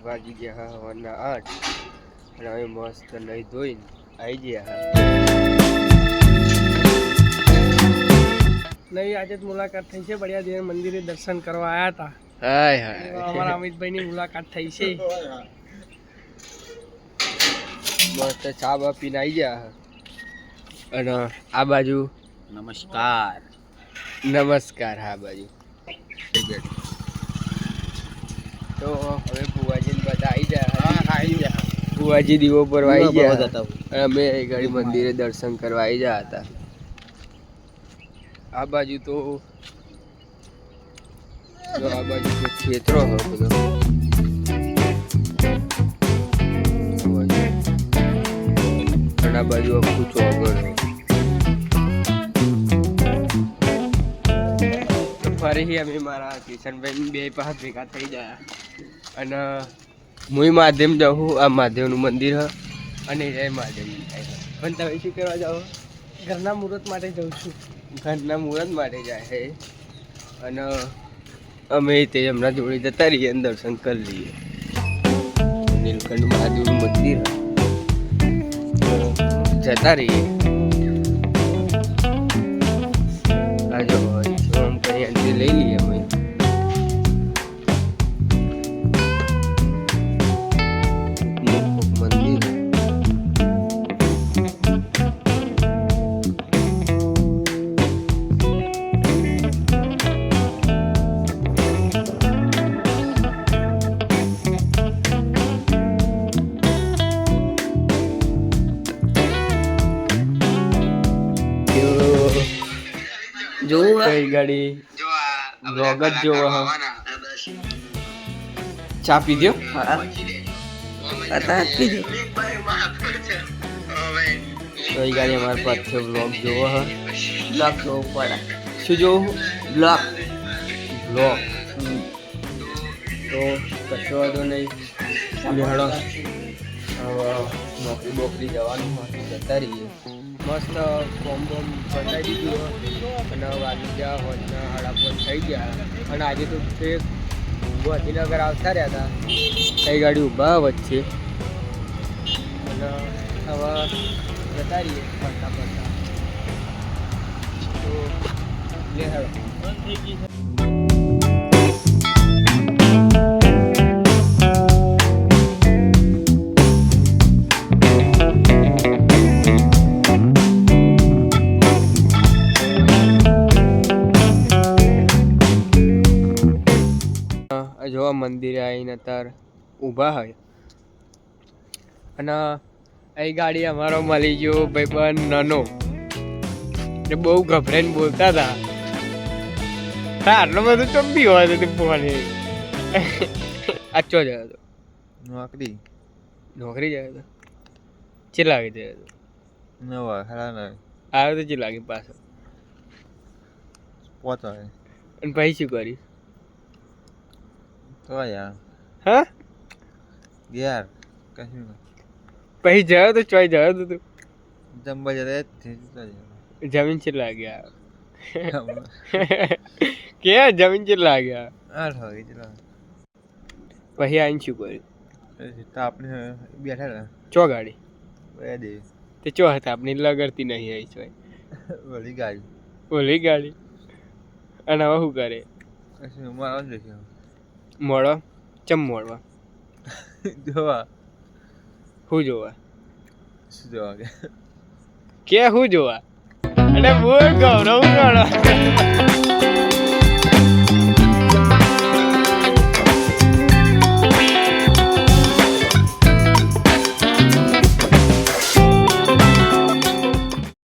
વાગી ગયા સવારના 8 અને હવે મસ્ત નહીં ધોઈને આવી ગયા નહીં આજે મુલાકાત થઈ છે બળિયા દેવ મંદિરે દર્શન કરવા આવ્યા હતા. હાય હાય અમારા અમિતભાઈની મુલાકાત થઈ છે. મસ્ત ચા બા પીને આવી ગયા અને આ બાજુ નમસ્કાર. હા બાજુ તો હવે બુવાજી બધા આવી ગયા. બુવાજી દીવો પર આવી ગયા અને અમે ઘડી મંદિરે દર્શન કરવા આવી ગયા હતા. આ બાજુ તો જો આ બાજુ તો ખેતરો હોય બધો અને આ બાજુ આખું ચોગડ ફરી અમે મારા કિશનભાઈ બે પાસે ભેગા થઈ ગયા અને હું માધ્યમ જાઉં. આ મહાદેવનું મંદિર હ અને જય મહાદેવ પણ તમે શું કરવા જાઓ? ઘરના મુહૂર્ત માટે જઉં છું. ઘરના મુહૂર્ત માટે જાય છે અને અમે તે એમના જોડે જતા રહીએ અને દર્શન કરી લઈએ. નીલકંઠ મહાદેવનું મંદિર જતા રહીએ. આ જો આમ કરી એન્ટ્રી લઈ લઈએ અમે. મંદિર કઈ ગાડી બ્લોગ જ જોવો હ. ચા પીધો? કઈ ગાડી અમારા પાસે બ્લોગ જોવો હ. બ્લોક જોવું પડે. શું જોવું? બ્લોક. તો કશો વાંધો નહીં. હેડો હવે નોકરી બોકરી જવાનું હોય જતા રહીએ. મસ્ત ફોર્મ બોમ બતાવી દીધું અને વાગી ગયા હોજના 8:30 થઈ ગયા અને આજે તો ગાંધીનગર આવતા રહ્યા હતા. કઈ ગાડી ઊભા વચ્ચે અને હવે જતા રહીએ ફરતા ફરતા. તો લે હેડો. જોવા મંદિરે આવીને અત્યારે ઊભા હોય અને અહીં ગાડી અમારો મળી ગયો ભાઈબંધ નાનો. એ બહુ ગભરાઈને બોલતા હતા. હા આટલો બધું ચંબી હોય તો ફોન આચો જાય તો નોકરી જાય તો ચે લાગે જાય તો આવે તો ચે લાગે પાછો અને પછી શું કરી? હા યાર કશું પછી જયો તો ચોઈ જયો તો તું જમવા જતા જમીન ચેટલા ગયા? કે જમીન ચેટલા ગયા? 8 વાગે ચલો. પછી આવીને શું કર્યું? આપણે બેઠા હતા. ચો ગાડી બે દે તે ચો હતા આપણી લગડતી નહીં આવી ચોય ઓલી ગાડી અને હવે શું કરે? મોડો ચમ મોડવા જોવા શું જોવા? શું જોવા કે શું જોવા? અને બોલ ગૌરવ